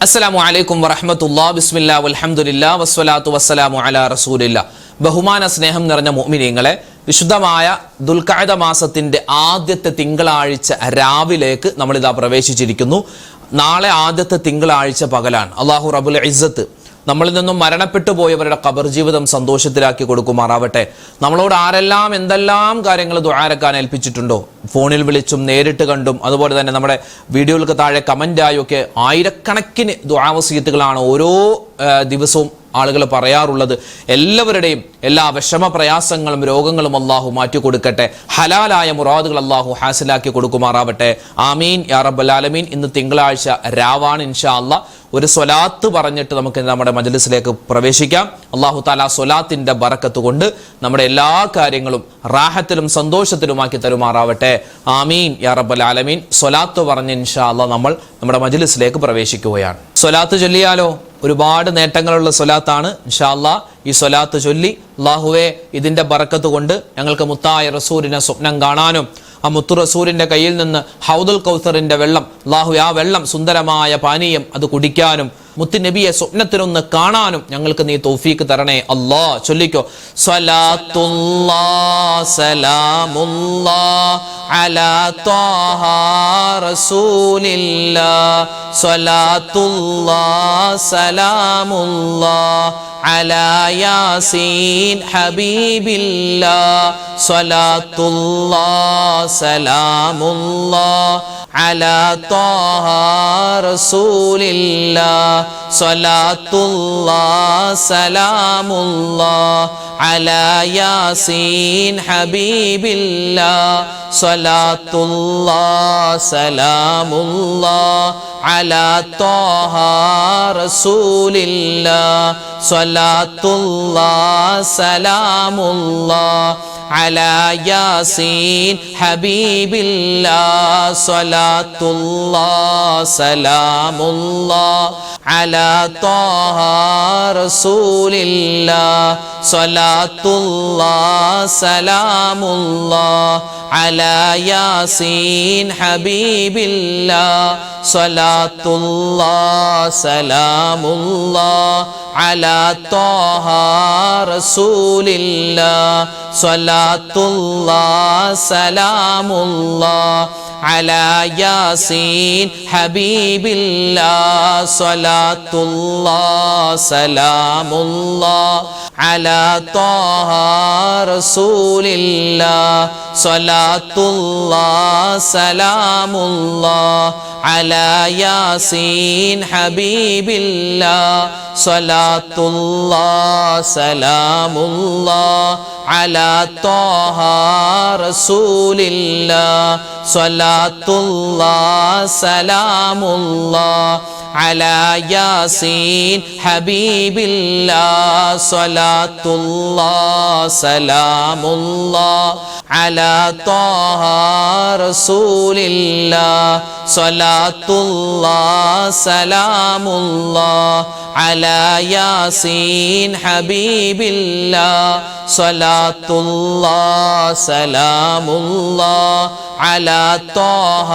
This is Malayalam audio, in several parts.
അസ്സലാമു അലൈക്കും വറഹ്മത്തുള്ളാഹി ബിസ്മില്ലാ വൽഹംദുലില്ലാ വസ്സലാത്തു വസ്സലാമു അലാ റസൂലില്ലാ. ബഹുമാന സ്നേഹം നിറഞ്ഞ മുഅ്മിനീങ്ങളെ, വിശുദ്ധമായ ദുൽഖഅദ മാസത്തിന്റെ ആദ്യത്തെ തിങ്കളാഴ്ച രാവിലേക്ക് നമ്മളിതാ പ്രവേശിച്ചിരിക്കുന്നു. നാളെ ആദ്യത്തെ തിങ്കളാഴ്ച പകലാണ്. അല്ലാഹു റബ്ബുൽ ഇസ്സത്ത് നമ്മളിൽ നിന്നും മരണപ്പെട്ടു പോയവരുടെ ഖബർ ജീവിതം സന്തോഷത്തിലാക്കി കൊടുക്കുമാറാവട്ടെ. നമ്മളോട് ആരെല്ലാം എന്തെല്ലാം കാര്യങ്ങൾ ദുആരക്കാൻ ഏൽപ്പിച്ചിട്ടുണ്ടോ, ഫോണിൽ വിളിച്ചും നേരിട്ട് കണ്ടും അതുപോലെ തന്നെ നമ്മുടെ വീഡിയോകൾക്ക് താഴെ കമൻ്റായും ഒക്കെ ആയിരക്കണക്കിന് ദുആ വസിയത്തുകളാണ് ഓരോ ദിവസവും ആളുകൾ പറയാറുള്ളത്. എല്ലാവരുടെയും എല്ലാ വിഷമ പ്രയാസങ്ങളും രോഗങ്ങളും അള്ളാഹു മാറ്റി കൊടുക്കട്ടെ. ഹലാലായ മുറാദുകൾ അള്ളാഹു ഹാസിലാക്കി കൊടുക്കുമാറാവട്ടെ. ആമീൻ യാ റബ്ബൽ ആലമീൻ. ഇന്ന് തിങ്കളാഴ്ച രാവാണ്. ഇൻഷാ അല്ലാ ഒരു സ്വലാത്ത് പറഞ്ഞിട്ട് നമുക്ക് നമ്മുടെ മജ്ലിസിലേക്ക് പ്രവേശിക്കാം. അള്ളാഹു തആല സ്വലാത്തിന്റെ ബറക്കത്ത് കൊണ്ട് നമ്മുടെ എല്ലാ കാര്യങ്ങളും റാഹത്തിലും സന്തോഷത്തിലുമാക്കി തരുമാറാവട്ടെ. ആമീൻ യാ റബ്ബൽ ആലമീൻ. സ്വലാത്ത് പറഞ്ഞ് ഇൻഷാ അല്ലാ നമ്മൾ നമ്മുടെ മജ്ലിസിലേക്ക് പ്രവേശിക്കുകയാണ്. സ്വലാത്ത് ചൊല്ലിയാലോ? ഒരുപാട് നേട്ടങ്ങളുള്ള സ്വലാത്താണ്. ഇൻഷാ അല്ലാ ഈ സ്വലാത്ത് ചൊല്ലി അല്ലാഹുവേ ഇതിന്റെ ബറക്കത്ത് കൊണ്ട് ഞങ്ങൾക്ക് മുത്തായ റസൂലിനെ സ്വപ്നം കാണാനും ആ മുത്തു റസൂലിന്റെ കയ്യിൽ നിന്ന് ഹൗദുൽ കൗസറിന്റെ വെള്ളം, അല്ലാഹുവേ ആ വെള്ളം സുന്ദരമായ പാനീയം അത് കുടിക്കാനും മുത്തു നബിയെ സ്വപ്നത്തിലൊന്ന് കാണാനും ഞങ്ങൾക്ക് നീ തൗഫീക്ക് തരണേ അല്ലാ. ചൊല്ലിക്കോ. സ്വലാത്തുല്ലാഹ് സലാമുല്ലാഹ് അലാ ത്വാഹ റസൂലില്ലാഹ്. സ്വലാത്തുല്ലാഹ് സലാമുല്ലാഹ് അലാ യാസീൻ ഹബീബില്ലാഹ്. സ്വലാത്തുല്ലാഹ് സലാമുല്ലാഹ് അലാ ത്വാഹ റസൂലില്ലാഹ്. സ്വലാത്തുല്ലാഹ് സലാമുല്ലാഹ് അലാ യാസീൻ ഹബീബില്ലാഹ്. സ്വലാത്തുല്ലാഹ് സലാമുല്ലാഹ് അലാ ത്വാഹ റസൂലില്ലാഹ്. സ്വലാത്തുല്ലാഹ് സലാമുല്ലാഹ് അലാ യാസീൻ ഹബീബില്ലാഹ്. സ്വലാത്തുല്ലാഹ് സലാമുല്ലാഹ് അലാ ത്വാഹ റസൂലില്ലാഹ്. സ്വലാത്തുല്ലാഹ് സലാമുല്ലാഹ് അലാ യാസീൻ ഹബീബില്ലാഹ്. സ്വലാത്തുല്ലാഹ് സലാമുല്ലാഹ് അലാ ത്വാഹ റസൂലില്ലാഹ്. സ്വലാത്തുല്ലാഹ് സലാമുല്ലാഹ് അലാ യാസീൻ ഹബീബില്ലാഹ്. സ്വലാത്തുല്ലാഹ് സലാമുല്ലാഹ് അലാ ത്വാഹ റസൂലില്ലാഹ്. സ്വലാത്തുല്ലാഹ് സലാമുല്ലാഹ് അലാ യാസീൻ ഹബീബില്ലാഹ്. സ്വലാത്തുല്ലാഹ് സലാമുല്ലാഹ് അലാ ത്വാഹ റസൂലില്ലാഹ്. സ്വലാത്തുല്ലാഹ് സലാമുല്ലാഹ് അലാ യാസീൻ ഹബീബില്ലാഹ്. സ്വലാത്തുല്ലാഹ് സലാമുല്ലാഹ് അലാ ത്വാഹ റസൂലില്ലാഹ്. സ്വലാത്തുല്ലാഹ് സലാമുല്ലാഹ് അലാ യാസീൻ ഹബീബില്ലാഹ്. സ്വലാത്തുല്ലാഹ് സലാമുല്ലാഹ് അലാ ത്വാഹ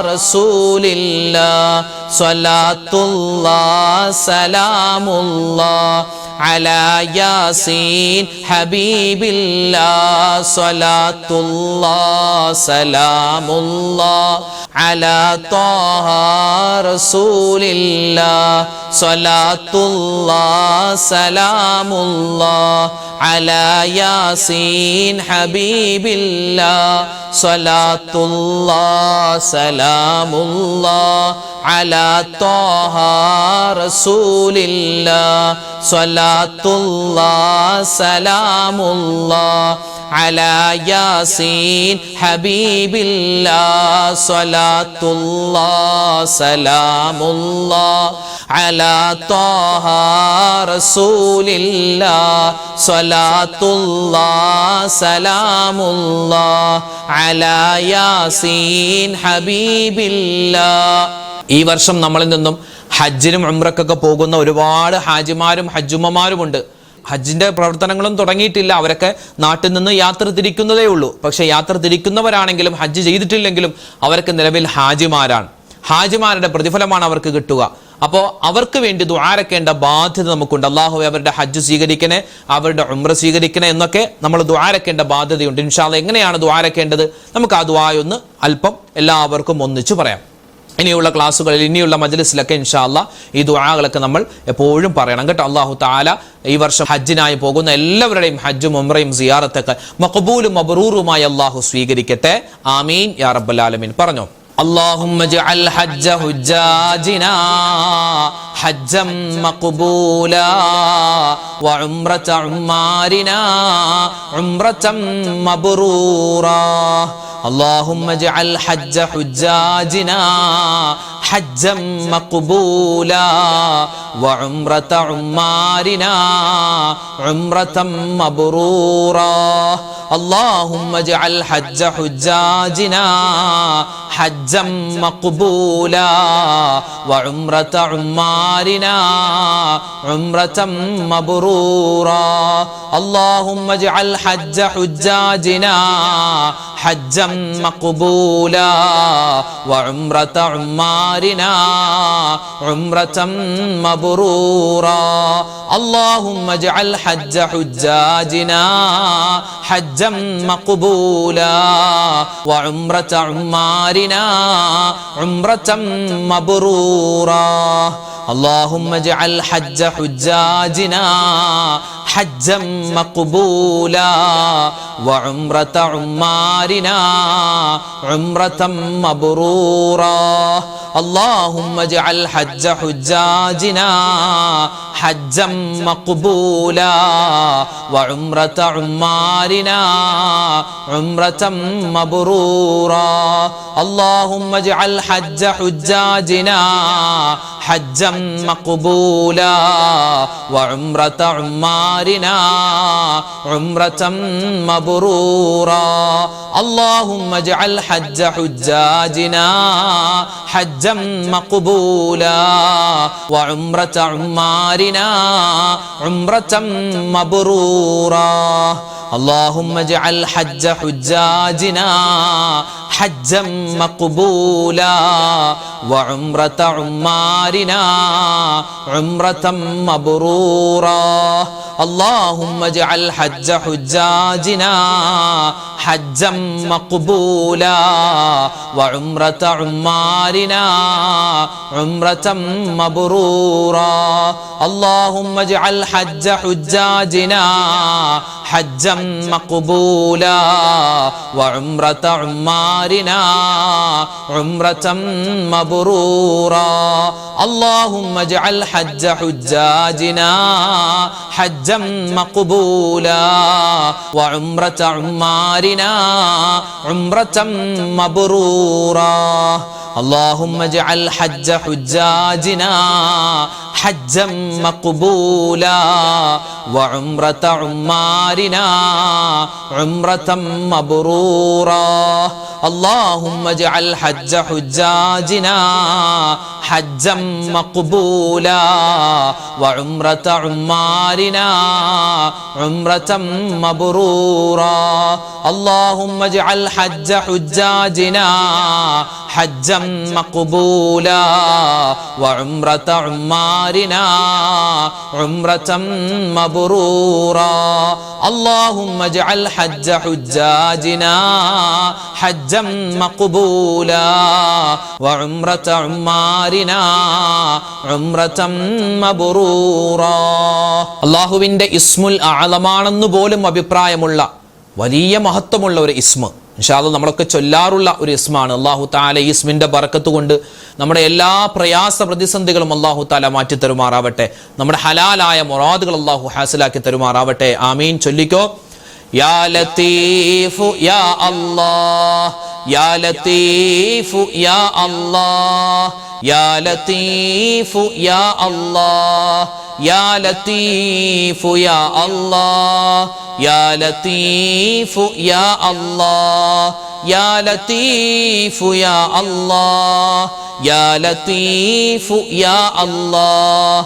റസൂലില്ലാഹ്. സ്വലാത്തുല്ലാഹ് സലാമുല്ലാഹ് അലാ യാസീൻ ഹബീബില്ലാഹ്. സ്വലാത്തുല്ലാഹ് സലാമുല്ലാഹ് അലാ ത്വാഹ റസൂലില്ലാഹ്. സ്വലാത്തുല്ലാഹ് സലാമുല്ലാഹ് അലാ യാസീൻ ഹബീബില്ലാഹ്. സ്വലാത്തുല്ലാഹ് സലാമുല്ലാഹ് അലാ ത്വാഹ റസൂലില്ലാഹ്. സ്വലാത്തുല്ലാഹ് സലാമുല്ലാഹ് അലാ യാസീൻ ഹബീബില്ലാഹ്. സ്വലാത്തുല്ലാഹ് സലാമുല്ലാഹ് അലാ ത്വാഹ റസൂലില്ലാഹ്. സ്വലാത്തുല്ലാഹ് സലാമുല്ലാഹ് അലാ യാസീൻ ഹബീബില്ലാഹ്. ഈ വർഷം നമ്മളിൽ നിന്നും ഹജ്ജിനും ഉംറക്കൊക്കെ പോകുന്ന ഒരുപാട് ഹാജിമാരും ഹജ്ജുമ്മമാരുമുണ്ട്. ഹജ്ജിന്റെ പ്രവർത്തനങ്ങളും തുടങ്ങിയിട്ടില്ല. അവരൊക്കെ നാട്ടിൽ നിന്ന് യാത്ര തിരിക്കുന്നതേ ഉള്ളൂ. പക്ഷെ യാത്ര തിരിക്കുന്നവരാണെങ്കിലും ഹജ്ജ് ചെയ്തിട്ടില്ലെങ്കിലും അവർക്ക് നിലവിൽ ഹാജിമാരാണ്. ഹാജിമാരുടെ പ്രതിഫലമാണ് അവർക്ക് കിട്ടുക. അപ്പോൾ അവർക്ക് വേണ്ടി ദുആരക്കേണ്ട ബാധ്യത നമുക്കുണ്ട്. അല്ലാഹുവേ അവരുടെ ഹജ്ജ് സ്വീകരിക്കണേ, അവരുടെ ഉംറ സ്വീകരിക്കണേ എന്നൊക്കെ നമ്മൾ ദുആരക്കേണ്ട ബാധ്യതയുണ്ട്. ഇൻഷാ അല്ലാഹ് എങ്ങനെയാണ് ദുആരക്കേണ്ടത്? നമുക്ക് ആ ദുആയൊന്ന് അല്പം എല്ലാവർക്കും ഒന്നിച്ചു പറയാം. ഇനിയുള്ള ക്ലാസ്സുകളിൽ, ഇനിയുള്ള മജ്ലിസിലൊക്കെ ഇൻഷാ അല്ലാഹ് ഈ ദുആകളൊക്കെ നമ്മൾ എപ്പോഴും പറയണം കേട്ടോ. അല്ലാഹു തആല ഈ വർഷം ഹജ്ജിനായി പോകുന്ന എല്ലാവരുടെയും ഹജ്ജും ഉംറയും സിയാറത്തൊക്കെ മഖബൂലും മബ്റൂറുമായി അല്ലാഹു സ്വീകരിക്കട്ടെ. ആമീൻ യാ റബ്ബൽ ആലമീൻ. പറഞ്ഞോ. اللهم اجعل حج حجاجنا حجا مقبولا وعمرة عمارنا عمرة مبرورا. اللهم اجعل حج حجاجنا حجا مقبولا وعمرة عمارنا عمرة مبرورا. اللهم اجعل حج حجاجنا حجا مقبولا وعمرة عمارنا عمرة مبرورا. اللهم اجعل حج حجاجنا حجا مقبولا وعمرة عمارنا عمرة مبرورا. اللهم اجعل حج حجاجنا حجا مقبولا وعمرة عمارنا عمرة مبرورا. اللهم اجعل حج حجاجنا حجا مقبولا وعمرة عمارنا عمرة مبرورا. اللهم اجعل حج حجاجنا حجا مقبولا وعمرة عمارنا عمرة مبرورا. اللهم اجعل حج حجاجنا حجا مقبولا وعمرة عمارنا عمرة مبرورا. اللهم اجعل حج حجاجنا حجا مقبولا وعمرة عمارنا عمرة مبرورا. اللهم اجعل حج حجاجنا حجا مقبولا وعمرة عمارنا عمرة مبرورا. اللهم اجعل حج حجاجنا حجا مقبولا وعمرة عمارنا عمرة مبرورا. اللهم اجعل حج حجاجنا حجا مقبولا وعمرة عمارنا عمرة مبرورا. اللهم اجعل حج حجاجنا حجا مقبولا وعمرة عمارنا عمرة مبرورا. اللهم اجعل حج حجاجنا حجا مقبولا وعمرة عمارنا عمرة مبرورا. اللهم اجعل حج حجاجنا حجا مقبولا وعمرة عمارنا عمرة مبرورا. اللهم اجعل حج حجاجنا حجا مقبولا وعمرة عمارنا عمرة مبرورا. اللهم اجعل حج حجاجنا حجا مقبولا وعمرة عمارنا عمرة مبرورا. അല്ലാഹുവിന്റെ ഇസ്മുൽ അഅലമാണെന്ന് പോലും അഭിപ്രായമുള്ള വലിയ മഹത്വമുള്ള ഒരു ഇസ്മ, ഇൻഷാ അല്ലാഹ് നമ്മളൊക്കെ ചൊല്ലാറുള്ള ഒരു ഇസ്മാണ്. അല്ലാഹു തആല ഈ ഇസ്മിന്റെ ബറക്കത്ത് കൊണ്ട് നമ്മുടെ എല്ലാ പ്രയാസ പ്രതിസന്ധികളും അല്ലാഹു തആല മാറ്റി തരുമാറാവട്ടെ. നമ്മുടെ ഹലാലായ മുറാദുകൾ അല്ലാഹു ഹാസിലാക്കി തരുമാറാവട്ടെ. ആമീൻ. ചൊല്ലിക്കോ. യാ ലത്തീഫു യാ അല്ലാഹ്, യാ ലത്തീഫു യാ അല്ലാഹ്, യാ ലത്തീഫു യാ അല്ലാഹ്, യാ ലത്തീഫു യാ അല്ലാഹ്, യാ ലത്തീഫു യാ അല്ലാഹ്, യാ ലത്തീഫു യാ അല്ലാഹ്, യാ ലത്തീഫു യാ അല്ലാഹ്,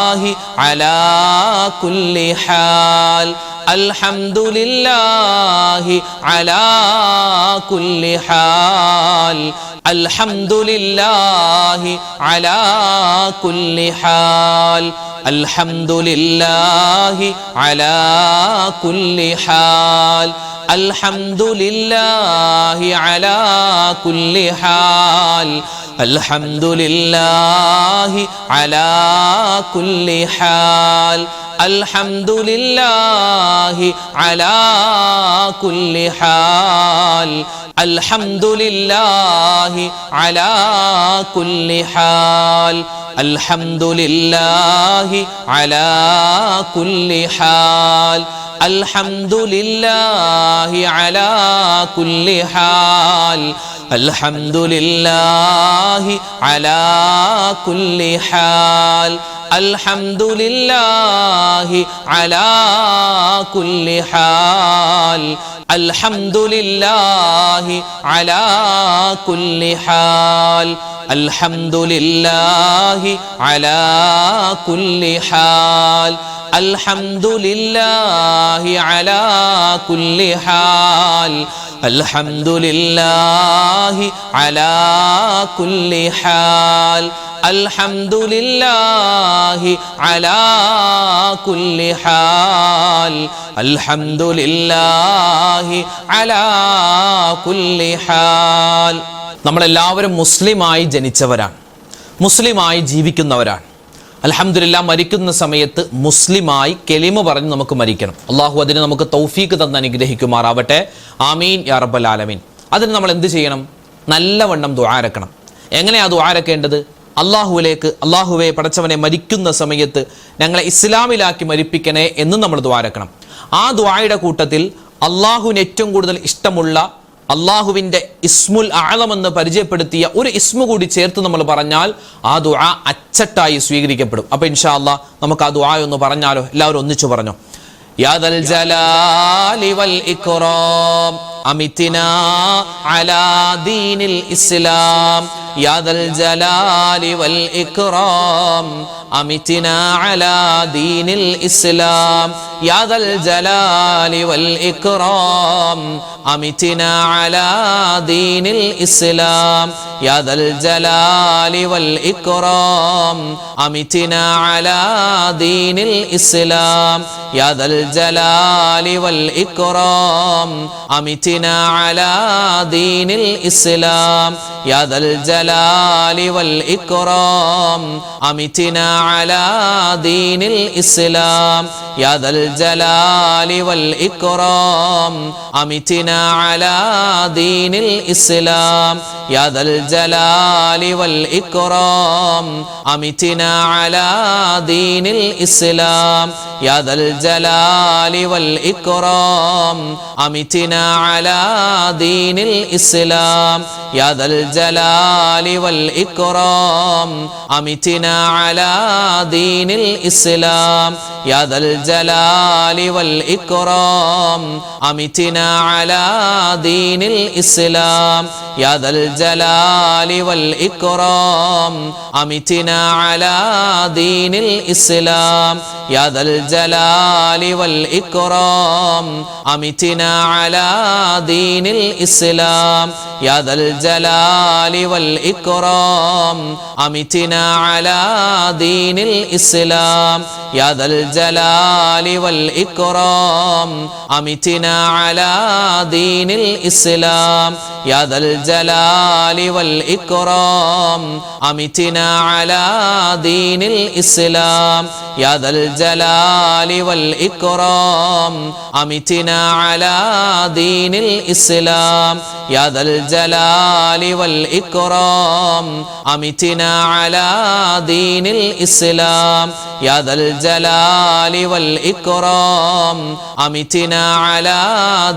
على كل حال الحمد لله على كل حال الحمد لله على كل حال الحمد لله على كل حال الحمد لله على كل حال الحمد لله على كل حال الحمد لله على كل حال الحمد لله على كل حال الحمد لله على كل حال الحمد لله على كل حال الحمد لله على كل حال الحمد لله على كل حال الحمد لله على كل حال الحمد لله على كل حال الحمد لله على كل حال الحمد لله على كل حال الحمد لله على كل حال الحمد لله على كل حال നമ്മളെല്ലാവരും മുസ്ലിമായി ജനിച്ചവരാണ്, മുസ്ലിമായി ജീവിക്കുന്നവരാണ്. അൽഹംദുലില്ലാഹ് മരിക്കുന്ന സമയത്ത് മുസ്ലിമായി കെലിമ പറഞ്ഞ് നമുക്ക് മരിക്കണം. അള്ളാഹു അതിന് നമുക്ക് തൗഫീക്ക് തന്ന് അനുഗ്രഹിക്കുമാറാവട്ടെ. ആമീൻ യാ റബ്ബൽ ആലമീൻ. അതിന് നമ്മൾ എന്ത് ചെയ്യണം? നല്ലവണ്ണം ദുആരക്കണം. എങ്ങനെയാ ദുആരക്കേണ്ടത്? അള്ളാഹുവിലേക്ക്, അള്ളാഹുവെ പടച്ചവനെ മരിക്കുന്ന സമയത്ത് ഞങ്ങളെ ഇസ്ലാമിലാക്കി മരിപ്പിക്കണേ എന്ന് നമ്മൾ ദുആരക്കണം. ആ ദുആയുടെ കൂട്ടത്തിൽ അള്ളാഹുവിന് ഏറ്റവും കൂടുതൽ ഇഷ്ടമുള്ള അള്ളാഹുവിൻ്റെ ഇസ്മുൽ അഅ്ലം എന്ന് പരിചയപ്പെടുത്തിയ ഒരു ഇസ്മു കൂടി ചേർത്ത് നമ്മൾ പറഞ്ഞാൽ ആ ദുആ അച്ചട്ടായി സ്വീകരിക്കപ്പെടും. അപ്പോൾ ഇൻഷാ അല്ലാഹ് നമുക്ക് ആ ദുആ ഒന്ന് പറഞ്ഞാലോ? എല്ലാവരും ഒന്നിച്ചു പറഞ്ഞോ. യാ ദൽ ജലാലി വൽ ഇക്റാം അമിത്നാ അലാ ദീനിൽ ഇസ്ലാം യാ ദൽ ജലാലി വൽ ഇക്റാം അമിത്നാ അലാ ദീനിൽ ഇസ്ലാം യാ ദൽ ജലാലി വൽ ഇക്റാം അമിത്നാ അലാ ദീനിൽ ഇസ്ലാം യാ ദൽ ജലാലി വൽ ഇക്റാം അമിത്നാ അലാ ദീനിൽ ഇസ്ലാം യാ ദൽ ജലാലി വൽ ഇക്റാം അമിത്നാ അലാ ദീനിൽ ഇസ്ലാം യാ ദൽ ജലാലി വൽ ഇക്റാം അമിത്നാ അലാ ദീനിൽ ഇസ്ലാം യാ ദൽ ജലാലി വൽ ഇക്റാം അമിത്നാ അലാ ദീനിൽ ഇസ്ലാം യാ ദൽ ജലാലി വൽ ഇക്റാം അമിത്നാ അലാ ദീനിൽ ഇസ്ലാം യാ ദൽ ജലാലി വൽ ഇക്റാം അമിത്നാ അലാ ദീനിൽ ഇസ്ലാം യാ ദൽ ജലാലി വൽ ഇക്റാം അമിത്നാ അലാ ദീനിൽ ഇസ്ലാം യാ ദൽ ജലാലി വൽ ഇക്റാം അമിത്നാ അലാ ദീനിൽ ഇസ്ലാം യാ ദൽ ജലാലി വൽ ഇക്റാം അമിത്നാ അലാ ദീനിൽ ഇസ്ലാം യാ ദൽ ജലാലി വൽ ഇക്റാം അമിത്നാ അലാ ദീനിൽ ഇസ്ലാം യാ ദൽ ജലാലി വൽ ഇക്റാം അമിത്നാ അലാ ദീനിൽ ഇസ്ലാം യാ ദൽ ജലാലി വൽ ഇക്റാം അമിത്നാ അലാ ദീനിൽ ഇസ്ലാം യാ ദൽ ജലാലി വൽ ഇക്റാം അമിത്നാ അലാ ദീനിൽ ഇസ്ലാം യാ ദൽ ജലാലി വൽ ഇക്റാം അമിത്നാ അലാ ദീനിൽ ഇസ്ലാം യാ ദൽ ജലാലി വൽ ഇക്റാം അമിത്നാ അലാ ദീനിൽ ഇസ്ലാം യാ ദൽ ജലാലി വൽ ഇക്റാം അമിത്നാ അലാ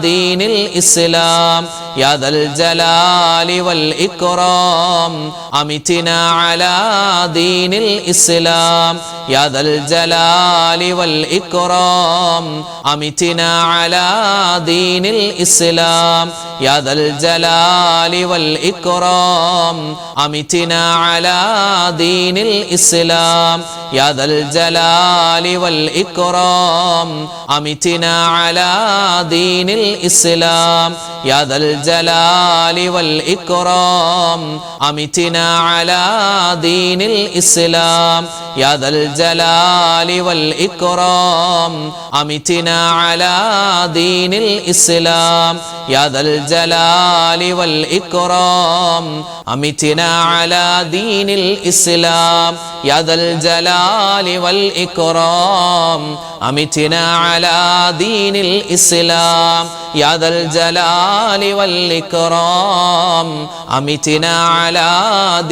ദീനിൽ ഇസ്ലാം യാ ദൽ ജലാലി വൽ ഇക്റാം അമിത്നാ അലാ ദീനിൽ ഇസ്ലാം യാ ദൽ ജലാലി വൽ ഇക്റാം അമിത്നാ അലാ ദീനിൽ ഇസ്ലാം الإسلام يا ذا الجلال والإكرام أمتنا على دين الإسلام يا ذا الجلال والإكرام أمتنا على دين الإسلام يا ذا الجلال والإكرام أمتنا على دين الإسلام يا ذا الجلال والإكرام أمتنا على دين الإسلام يا ذا الجلال والإكرام أمتنا على دين الإسلام يا ذا الجلال والإكرام أمتنا على دين الإسلام يا ذا الجلال والإكرام أمتنا على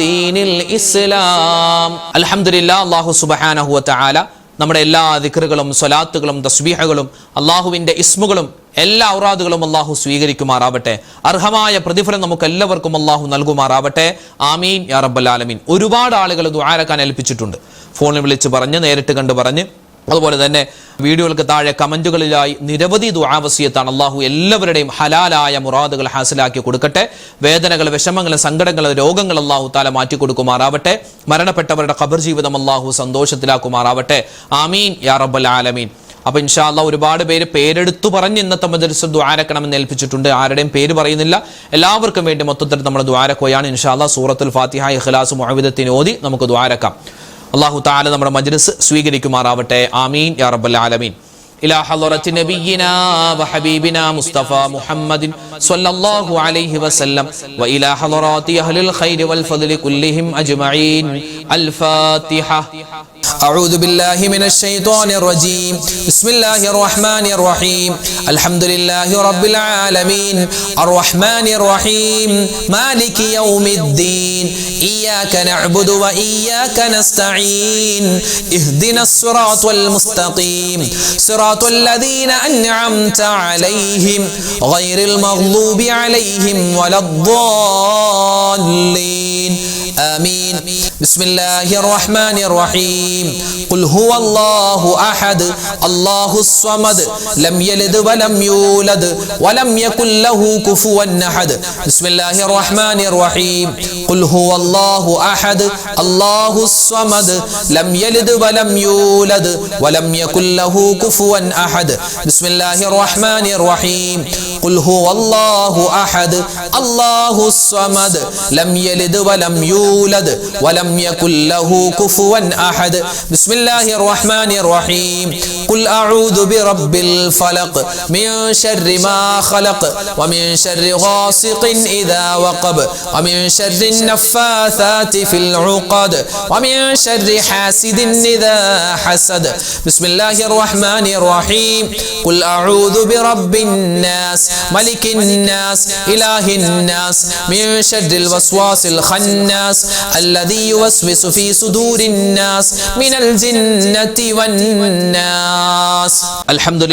دين الإسلام الحمد لله الله سبحانه وتعالى നമ്മുടെ എല്ലാ ദിക്റുകളും സ്വലാത്തുകളും തസ്ബീഹുകളും അള്ളാഹുവിൻ്റെ ഇസ്മുകളും എല്ലാ ഔറാദുകളും അള്ളാഹു സ്വീകരിക്കുമാറാവട്ടെ. അർഹമായ പ്രതിഫലം നമുക്ക് എല്ലാവർക്കും അള്ളാഹു നൽകുമാറാവട്ടെ. ആമീൻ യാ റബ്ബൽ ആലമീൻ. ഒരുപാട് ആളുകൾ ദുആരക്കാൻ ഏൽപ്പിച്ചിട്ടുണ്ട്. ഫോണിൽ വിളിച്ച് പറഞ്ഞ്, നേരിട്ട് കണ്ട് പറഞ്ഞ്, അതുപോലെ തന്നെ വീഡിയോകൾക്ക് താഴെ കമന്റുകളിലായി നിരവധി ദുആ വസിയത്താണ്. അള്ളാഹു എല്ലാവരുടെയും ഹലാലായ മുറാദുകൾ ഹാസിലാക്കി കൊടുക്കട്ടെ. വേദനകൾ, വിഷമങ്ങൾ, സങ്കടങ്ങൾ, രോഗങ്ങൾ അള്ളാഹു താല മാറ്റി കൊടുക്കുമാറാവട്ടെ. മരണപ്പെട്ടവരുടെ ഖബർ ജീവിതം അള്ളാഹു സന്തോഷത്തിലാക്കുമാറാവട്ടെ. ആമീൻ യാ റബ്ബൽ ആലമീൻ. അപ്പൊ ഇൻഷാ അല്ലാഹ് ഒരുപാട് പേര് പേരെടുത്തു പറഞ്ഞ് ഇന്നത്തെ മജ്‌ലിസിൽ ദുആരക്കണമെന്ന് ഏൽപ്പിച്ചിട്ടുണ്ട്. ആരുടെയും പേര് പറയുന്നില്ല. എല്ലാവർക്കും വേണ്ടി മൊത്തത്തിൽ നമ്മൾ ദുആരക്കുകയാണ്. ഇൻഷാ അല്ലാഹ് സൂറത്തുൽ ഫാത്തിഹ, ഇഖ്ലാസ്, മുഅവ്വിദത്തിന് ഓതി നമുക്ക് ദുആരക്കാം. അല്ലാഹു തആല നമ്മുടെ മജ്‌ലിസ് സ്വീകരിക്കുമാറാവട്ടെ. ആമീൻ യാ റബ്ബൽ ആലമീൻ. إلى حضرة نبينا وحبيبنا مصطفى محمد صلى الله عليه وسلم وإلى حضرات أهل الخير والفضل كلهم أجمعين. الفاتحة. أعوذ بالله من الشيطان الرجيم. بسم الله الرحمن الرحيم. الحمد لله رب العالمين الرحمن الرحيم مالك يوم الدين إياك نعبد وإياك نستعين اهدنا الصراط المستقيم صراط الذين أنعمت عليهم غير المغضوب عليهم ولا الضالين آمين. بسم الله الرحمن الرحيم. قل هو الله أحد الله الصمد لم يلد ولم يولد ولم يكن له كفوا أحد. بسم الله الرحمن الرحيم. قل هو الله أحد الله الصمد لم يلد ولم يولد ولم يكن له كفوا أحد. بسم الله الرحمن الرحيم. قل هو الله أحد الله الصمد لم يلد ولم يولد ولم يكن له كفوا أحد. بسم الله الرحمن الرحيم. قل أعوذ برب الفلق من شر ما خلق ومن شر غاسق إذا وقب ومن شر النفاثات في العقد ومن شر حاسد إذا حسد. بسم الله الرحمن الرحيم. قل أعوذ برب الناس ملك الناس إله الناس من شر الوسواس الخناس الذي يوسوس في صدور الناس من الجنة والناس. الحمد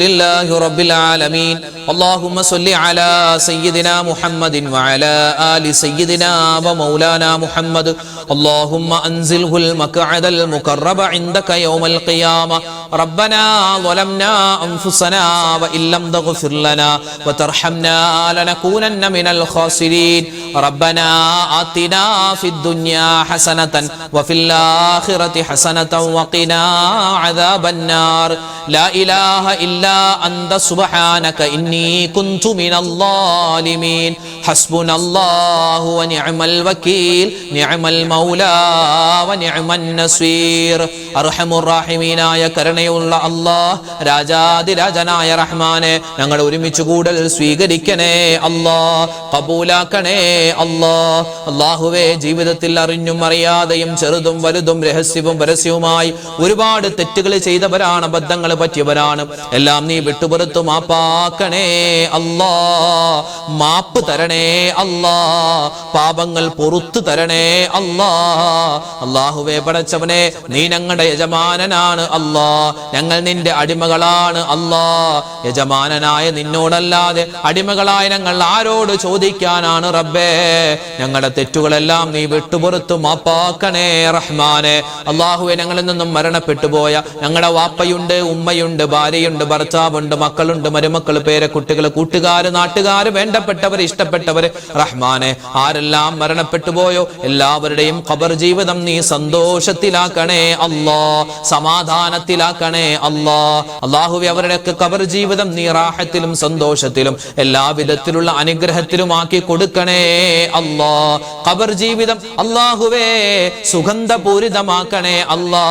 لله رب العالمين. اللهم صل على سيدنا محمد وعلى آل سيدنا ومولانا محمد. اللهم أنزله المقعد المقرب عندك يوم القيامة. ربنا ظلمنا أنفسنا وإن لم تغفر لنا وترحمنا لنكونن من الخاسرين. ربنا آتنا في الدنيا حسنة وفي الآخرة حسنة وقنا عذاب النار. لا إله إلا أنت سبحانك إني كنت من الظالمين. حسبنا الله ونعم الوكيل نعم المولى ونعم النصير. أرحم الراحمين ആയ കരുണയുള്ള അല്ലാഹ്, രാജാതിരാജനായ റഹ്മാനെ, ഞങ്ങൾ ഒരുമിച്ച് കൂടൽ സ്വീകരിക്കണേ അല്ലാഹ്, കബൂലാക്കണേ അല്ലാഹ്. അല്ലാഹുവേ, ജീവിതത്തിൽ അറിഞ്ഞും അറിയാതെയും ചെറുതും വലുതും രഹസ്യവും പരസ്യവുമായി ഒരുപാട് തെറ്റുകൾ ചെയ്തവരാണ്, അബദ്ധങ്ങൾ പറ്റിയവരാണ്. എല്ലാം നീ വിട്ടുപുറത്തു മാപ്പാക്കണേ അല്ലാഹ്, മാപ്പ് തരണേ തരണേ അല്ലാ, പാപങ്ങൾ പൊറുത്തു തരണേ അല്ലാ. അല്ലാഹുവേ പടച്ചവനെ, നീ ഞങ്ങളുടെ യജമാനനാണ് അല്ലാ, ഞങ്ങൾ നിന്റെ അടിമകളാണ് അല്ലാ. യജമാനനായ നിന്നോടല്ലാതെ അടിമകളായ ഞങ്ങൾ ആരോട് ചോദിക്കാനാണ് റബ്ബേ? ഞങ്ങളുടെ തെറ്റുകളെല്ലാം നീ വിട്ടുപുറത്തു മാപ്പാക്കണേ റഹ്മാനെ. അല്ലാഹുവേ, ഞങ്ങളിൽ നിന്നും മരണപ്പെട്ടുപോയ ഞങ്ങളുടെ വാപ്പയുണ്ട്, ഉമ്മയുണ്ട്, ഭാര്യയുണ്ട്, ഭർത്താവുണ്ട്, മക്കളുണ്ട്, മരുമക്കൾ, പേരക്കുട്ടികൾ, കൂട്ടുകാര്, നാട്ടുകാര്, വേണ്ടപ്പെട്ടവർ, ഇഷ്ടപ്പെട്ടവർ റഹ്മാനെ, ആരെല്ലാം മരണപ്പെട്ടു പോയോ എല്ലാവരുടെയും ഖബർ ജീവിതം നീ സന്തോഷത്തിലാക്കണേ അല്ലാ, സമാധാനത്തിലാക്കണേ അല്ലാ. അല്ലാഹുവേ, അവരുടെയൊക്കെ ഖബർ ജീവിതം നീ റാഹത്തിലും സന്തോഷത്തിലും എല്ലാവിധത്തിലുള്ള അനുഗ്രഹത്തിലുമാക്കി കൊടുക്കണേ അല്ലാ. ഖബർ ജീവിതം അല്ലാഹുവേ സുഗന്ധപൂരിതമാക്കണേ അല്ലാ.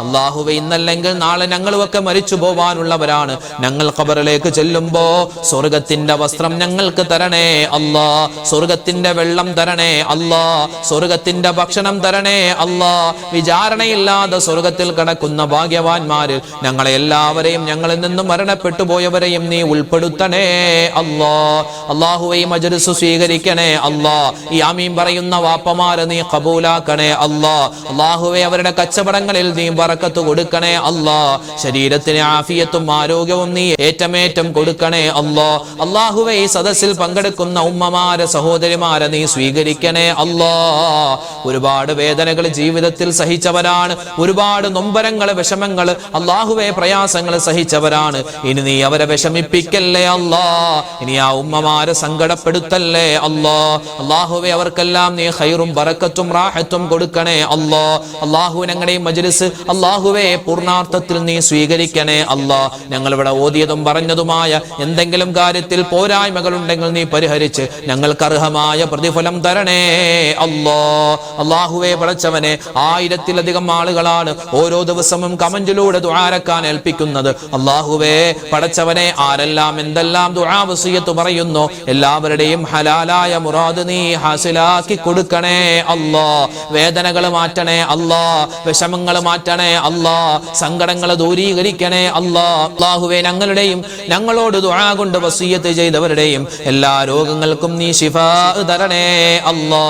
അല്ലാഹുവേ, ഇന്നല്ലെങ്കിൽ നാളെ ഞങ്ങളുമൊക്കെ മരിച്ചു പോവാനുള്ളവരാണ്. ഞങ്ങൾ ഖബറിലേക്ക് ചെല്ലുമ്പോ സ്വർഗത്തിന്റെ വസ്ത്രം ഞങ്ങൾക്ക് തരണേ അല്ലാ, സ്വർഗത്തിന്റെ വെള്ളം തരണേ അല്ലാ, സ്വർഗത്തിന്റെ ഭക്ഷണം തരണേ അല്ലാ. വിചാരണയില്ലാതെ സ്വർഗത്തിൽ കടക്കുന്ന ഭാഗ്യവാന്മാരിൽ ഞങ്ങളെ എല്ലാവരെയും, ഞങ്ങളിൽ നിന്നും മരണപ്പെട്ടു പോയവരെയും നീ ഉൾപ്പെടുത്തണേ അല്ലാ. അല്ലാഹുവേ, മജ്‌ലിസ് സ്വീകരിക്കണേ അല്ലാ. ഈ ആമീൻ പറയുന്ന വാപ്പമാരെ നീ ഖബൂലാക്കണേ അല്ലാ. അല്ലാഹുവേ, അവരുടെ കച്ചവടങ്ങളിൽ നീ ബറക്കത്ത് കൊടുക്കണേ അല്ലാ. ശരീരത്തിന് ആഫിയത്തും ആരോഗ്യവും നീ ഏറ്റമേറ്റം കൊടുക്കണേ അല്ലാ. അല്ലാഹുവേ, ഈ സദസ്സിൽ പങ്കെടുക്കുന്ന ഉമ്മമാരെ, സഹോദരിമാരെ നീ സ്വീകരിക്കണേ അല്ലാ. ഒരുപാട് വേദനകൾ ജീവിതത്തിൽ സഹിച്ചവരാണ്, ഒരുപാട് നൊമ്പരങ്ങൾ, വിഷമങ്ങൾ, അല്ലാഹുവേ പ്രയാസങ്ങൾ സഹിച്ചവരാണ്. ഇനി നീ അവരെ വിഷമിപ്പിക്കല്ലേ അല്ലാ, ഇനി ആ ഉമ്മമാരെ സങ്കടപ്പെടുത്തല്ലേ അല്ലാ. അല്ലാഹുവേ, അവർക്കെല്ലാം നീ ഖൈറും ബറക്കത്തും റാഹത്തും കൊടുക്കണേ അല്ലാ. അല്ലാഹു, ഞങ്ങളുടെ ഈ മജ്‌ലിസ് അല്ലാഹുവേ പൂർണ്ണാർത്ഥത്തിൽ നീ സ്വീകരിക്കണേ അല്ലാ. ഞങ്ങൾ ഇവിടെ ഓതിയതും പറഞ്ഞതുമായ എന്തെങ്കിലും കാര്യത്തിൽ പോരായ്മകൾ ഉണ്ടെങ്കിൽ നീ പരിഹരിച്ച് ഞങ്ങൾക്ക് അർഹമായ പ്രതിഫലം തരണേ അല്ലാ. അല്ലാഹുവേ പടച്ചവനെ, 1000-ലധികം ആളുകളാണ് ഓരോ ദിവസവും കമന്റിലൂടെ ദുആരക്കാൻ ഏൽപ്പിക്കുന്നത്. അല്ലാഹുവേ പടച്ചവനെ, ആരെല്ലാം എന്തെല്ലാം ദുആ വസിയത്ത് പറയുന്നു എല്ലാവരുടെയും ഹലാലായ മുറാദ് നീ ഹാസിലാക്കി കൊടുക്കണേ അല്ലാ. വേദനകൾ മാറ്റണേ അല്ലാ, വിഷമങ്ങൾ മാറ്റണേ അല്ലാ, സങ്കടങ്ങൾ ദൂരീകരിക്കണേ അല്ലാ. അല്ലാഹുവേ, ഞങ്ങളുടെയും ഞങ്ങളോട് ദുആ കൊണ്ട് വസിയത്ത് ചെയ്തവരുടെയും എല്ലാ രോഗങ്ങൾക്കും നീ ശിഫാ തരണേ അല്ലാ.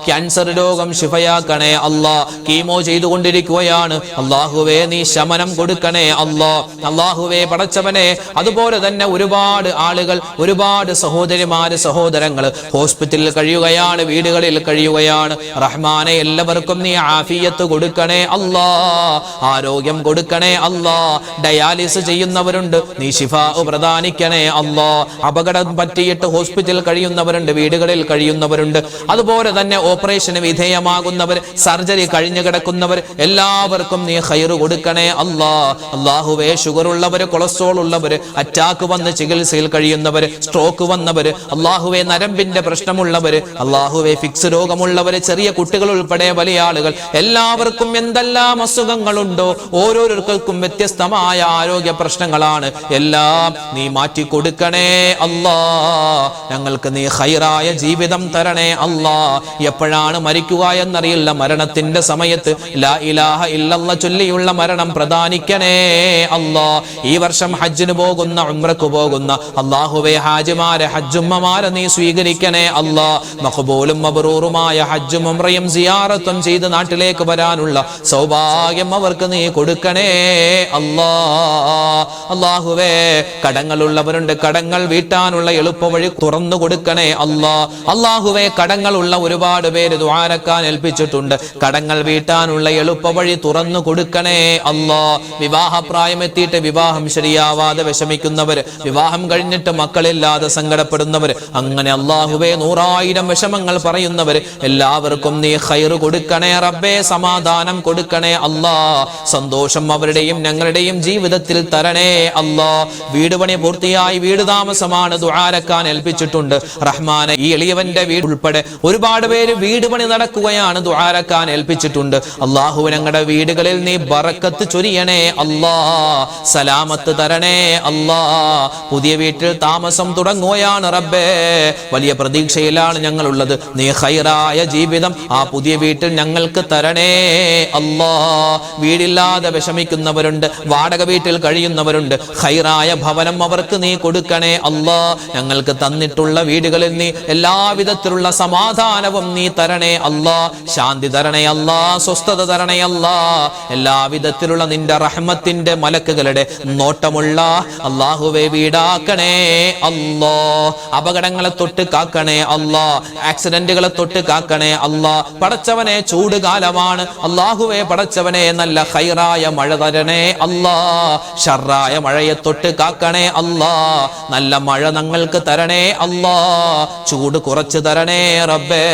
ക്യാൻസർ രോഗം ശിഫയാക്കണേ അല്ലാ. കീമോ ചെയ്തുകൊണ്ടിരിക്കുകയാണ് അല്ലാഹുവേ, നീ ശമനം കൊടുക്കണേ അല്ലാ. അല്ലാഹുവേ പടച്ചവനെ, അതുപോലെ തന്നെ ഒരുപാട് ആളുകൾ, ഒരുപാട് സഹോദരിമാര്, സഹോദരങ്ങൾ ഹോസ്പിറ്റലിൽ കഴിയുകയാണ്, വീടുകളിൽ കഴിയുകയാണ്. റഹ്മാനെ, എല്ലാവർക്കും നീ ആഫിയത്ത് കൊടുക്കണേ അല്ലാ, ആരോഗ്യം കൊടുക്കണേ അല്ലാ. ഡയാലിസിസ് ചെയ്യുന്നവരുണ്ട്, നീ ശിഫാ പ്രദാനിക്കണേ അല്ലാ. അപകടം പറ്റിയിട്ട് ഹോസ്പിറ്റലിൽ കഴിയുന്നവരുണ്ട്, വീടുകളിൽ കഴിയുന്നവരുണ്ട്. അതുപോലെ തന്നെ ഓപ്പറേഷന് വിധേയമാകുന്നവർ, സർജറി കഴിഞ്ഞു കിടക്കുന്നവർ, എല്ലാവർക്കും നീ ഖൈർ കൊടുക്കണേ അല്ലാ. അല്ലാഹുവേ, ഷുഗർ ഉള്ളവർ, കൊളസ്ട്രോൾ ഉള്ളവർ, അറ്റാക്ക് വന്ന് ചികിത്സയിൽ കഴിയുന്നവർ, സ്ട്രോക്ക് വന്നവർ, അല്ലാഹുവേ നരമ്പിന്റെ പ്രശ്നമുള്ളവർ, അല്ലാഹുവേ ഫിക്സ് രോഗമുള്ളവർ, ചെറിയ കുട്ടികൾ ഉൾപ്പെടെ വലിയ ആളുകൾ, എല്ലാവർക്കും എന്തെല്ലാം അസുഖങ്ങളുണ്ടോ ഓരോരുത്തർക്കും വ്യത്യസ്തമായ ആരോഗ്യ പ്രശ്നങ്ങളാണ്. എല്ലാം നീ മാറ്റി കൊടുക്കണേ അല്ലാ. ഞങ്ങൾക്ക് നീ ഖൈറായ ജീവിതം തരണേ അല്ലാ. എപ്പോഴാണ് മരിക്കുക എന്നറിയില്ല, മരണത്തിന്റെ സമയത്ത് ലാ ഇലാഹ ഇല്ലല്ലാഹ് ചൊല്ലിയുള്ള മരണം പ്രദാനിക്കണേ അല്ലാ. ഈ വർഷം ഹജ്ജിന് പോകുന്ന, ഉംറക്ക് പോകുന്ന അല്ലാഹുവേ ഹാജിമാരെ, ഹജ്ജുമ്മമാരെ നീ സ്വീകരിക്കണേ അല്ലാ. മഖ്ബൂലും മബ്റൂറുമായ ഹജ്ജും ഉംറയും സിയാറത്തും ചെയ്ത് നാട്ടിലേക്ക് വരാനുള്ള സൗഭാഗ്യം അവർക്ക് നീ കൊടുക്കണേ അല്ലാ. അല്ലാഹുവേ, കടങ്ങളുള്ളവരുണ്ട്, കടങ്ങൾ വീട്ടാനുള്ള എളുപ്പവഴി തുറന്നു കൊടുക്കണേ അല്ലാ. അല്ലാഹുവേ, കടങ്ങളുള്ള ഒരുപാട് പേര് ദുആരക്കാൻ ഏൽപ്പിച്ചിട്ടുണ്ട്, കടങ്ങൾ വീട്ടാനുള്ള എളുപ്പവഴി തുറന്നു കൊടുക്കണേ അല്ലാ. വിവാഹപ്രായം എത്തിയിട്ട് വിവാഹം ശരിയാവാതെ വിഷമിക്കുന്നവർ, വിവാഹം കഴിഞ്ഞിട്ട് മക്കളില്ലാതെ സങ്കടപ്പെടുന്നവർ, അങ്ങനെ അല്ലാഹുവേ 100,000 വിഷമങ്ങൾ പറയുന്നവർ, എല്ലാവർക്കും നീ ഖൈർ കൊടുക്കണേ റബ്ബേ, സമാധാനം കൊടുക്കണേ അല്ലാ. സന്തോഷം അവരുടെയും ഞങ്ങളുടെയും ജീവിതത്തിൽ തരണേ അല്ലാ. വീട് പണി പൂർത്തിയായി, വീട് താമസമാണ്, ദുആരക്കാൻ ഏൽപ്പിച്ചിട്ടുണ്ട് റഹ്മാനെ. ഈ എളിയവന്റെ വീട് ഉൾപ്പെടെ ഒരുപാട് പേര് വീട് പണി നടക്കുകയാണ്, ദുആരക്കാൻ ഏൽപ്പിച്ചിട്ടുണ്ട്. അല്ലാഹു, ഞങ്ങളുടെ വീടുകളിൽ നീ ബറക്കത്ത് ചൊരിയണേ അല്ലാ, സലാമത്ത് തരണേ അല്ലാ. പുതിയ വീട്ടിൽ താമസം തുടങ്ങുകയാണ് റബ്ബേ, വലിയ പ്രതീക്ഷയിലാണ് ഞങ്ങളുള്ളത്. നീ ഖൈറായ ജീവിതം ആ പുതിയ വീട്ടിൽ ഞങ്ങൾക്ക് തരണേ അല്ലാ. വീടില്ലാതെ വിഷമിക്കുന്നവരുണ്ട്, വാടക വീട്ടിൽ കഴിയുന്നവരുണ്ട്, ഖൈറായ ഭവനം അവർക്ക് നീ കൊടുക്കണേ അല്ലാ. ഞങ്ങൾക്ക് തന്നിട്ടുള്ള വീട് വീടുകളിൽ നീ എല്ലാവിധത്തിലുള്ള സമാധാനവും നീ തരണേ അല്ലാ, ശാന്തി തരണേ അല്ലാ, സ്വസ്ഥത തരണേ അല്ലാ. എല്ലാവിധത്തിലുള്ള നിന്റെ റഹ്മത്തിന്റെ മലക്കുകളുടെ നോട്ടമുള്ള അല്ലാഹുവേ വീടാക്കണേ അല്ലാ. അപകടങ്ങളെ തൊട്ട് കാക്കണേ അല്ലാ, ആക്സിഡന്റുകളെ തൊട്ട് കാക്കണേ അല്ലാ. പടച്ചവനെ ചൂട് കാലമാണ് അല്ലാഹുവേ, പടച്ചവനെ നല്ല ഖൈറായ മഴ തരണേ അല്ലാ. ഷർറായ മഴയെ തൊട്ട് കാക്കണേ അല്ലാ, നല്ല മഴ ഞങ്ങൾക്ക് തരണേ അല്ലാ. ചൂട് കുറച്ച് തരണേ റബ്ബേ.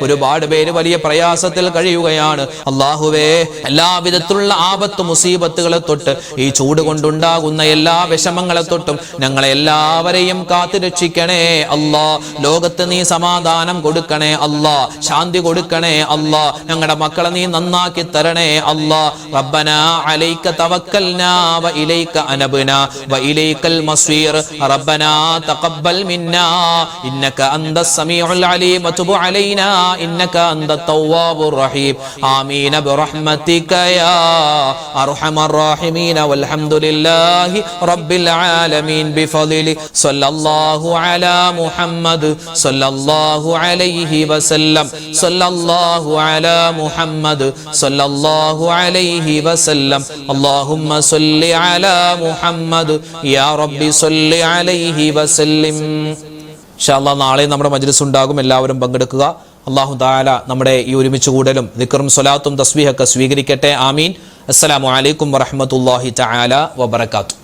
ഒരുപാട് പേര് വലിയ പ്രയാസത്തിൽ കഴിയുകയാണ് അല്ലാഹുവേ. എല്ലാവിധത്തിലുള്ള ആപത്ത് മുസീബത്തുകളെ തൊട്ട് ഈ ചൂട് കൊണ്ടുണ്ടാകുന്ന എല്ലാ വിഷമങ്ങളെ തൊട്ടും ഞങ്ങളെ എല്ലാവരെയും കാത്തു രക്ഷിക്കണേ അല്ലാ. ലോകത്ത് നീ സമാധാനം കൊടുക്കണേ അല്ലാ, ശാന്തി കൊടുക്കണേ അല്ലാ. ഞങ്ങളുടെ മക്കളെ നീ നന്നാക്കി തരണേ അല്ലാ. റബ്ബനാ അലൈക തവക്കൽനാ വ ഇലൈക അനബ്നാ വ ഇലൈകൽ മസ്വീർ. റബ്ബനാ തഖബ്ബൽ മിന്നാ ഇന്നക അന്തസ് സമീഉൽ അലീം വതുബ് അലൈനാ ഇന്നക അന്തത് തവ്വാബുർ റഹീം. ആമീൻ ബിറഹ്മതിക യാ അർഹമർ റഹീമീൻ. വൽഹംദുലില്ലാഹി റബ്ബിൽ ആലമീൻ ബിഫദ്ലി സ്വല്ലല്ലാഹു അലാ മുഹമ്മദ് സ്വല്ലല്ലാഹു അലൈഹി വസല്ലം. സ്വല്ലല്ലാഹു അലാ മുഹമ്മദ് സ്വല്ലല്ലാഹു അലൈഹി വസല്ലം. അല്ലാഹുമ്മ സ്വല്ലി അലാ മുഹമ്മദ് യാ റബ്ബി സ്വല്ലി അലൈഹി വസല്ലം. ഇൻഷാ അല്ലാഹ് നാളെ നമ്മുടെ മജ്ലിസ് ഉണ്ടാകും, എല്ലാവരും പങ്കെടുക്കുക. അല്ലാഹു തആല നമ്മുടെ ഈ ഒരുമിച്ച് കൂടലും ദിക്റും സ്വലാത്തും തസ്ബീഹൊക്കെ സ്വീകരിക്കട്ടെ. ആമീൻ. അസ്സലാമു അലൈക്കും വറഹ്മത്തുള്ളാഹി തആല വബറകാതുഹു.